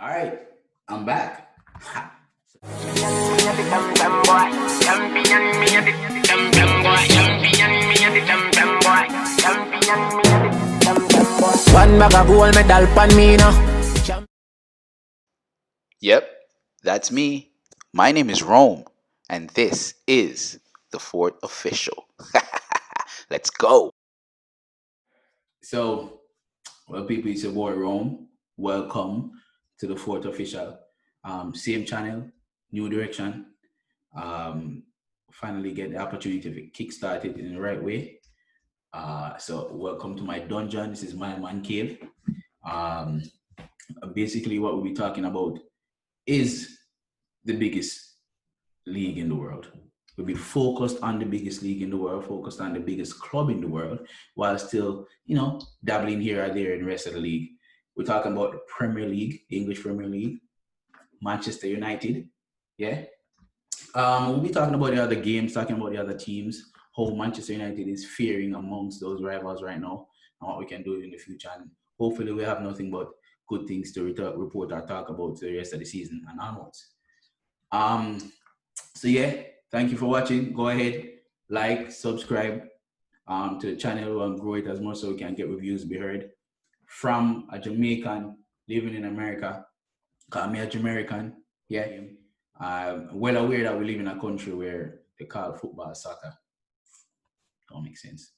All right, I'm back. Ha. One bag of gold medal pan me now. Yep, that's me. My name is Rome, and this is the Fourth Official. Let's go. So, well, people, it's your boy Rome. Welcome to the fourth official. Same channel, new direction. Um, Finally get the opportunity to kickstart it in the right way. So, welcome to my dungeon. This is my man cave. Um, Basically, what we'll be talking about is the biggest league in the world. We'll be focused on the biggest league in the world, focused on the biggest club in the world, while still, dabbling here or there in the rest of the league. We're talking about the Premier League, the English Premier League, Manchester United. Yeah. We'll be talking about the other games, talking about the other teams, how Manchester United is faring amongst those rivals right now, and what we can do in the future. And hopefully, we have nothing but good things to report or talk about the rest of the season and onwards. Um, so yeah, thank you for watching. Go ahead, like, subscribe to the channel and grow it as much so we can get reviews be heard. From a Jamaican living in America, call me a Jamaican. Yeah, I'm well aware that we live in a country where they call football soccer. Don't make sense.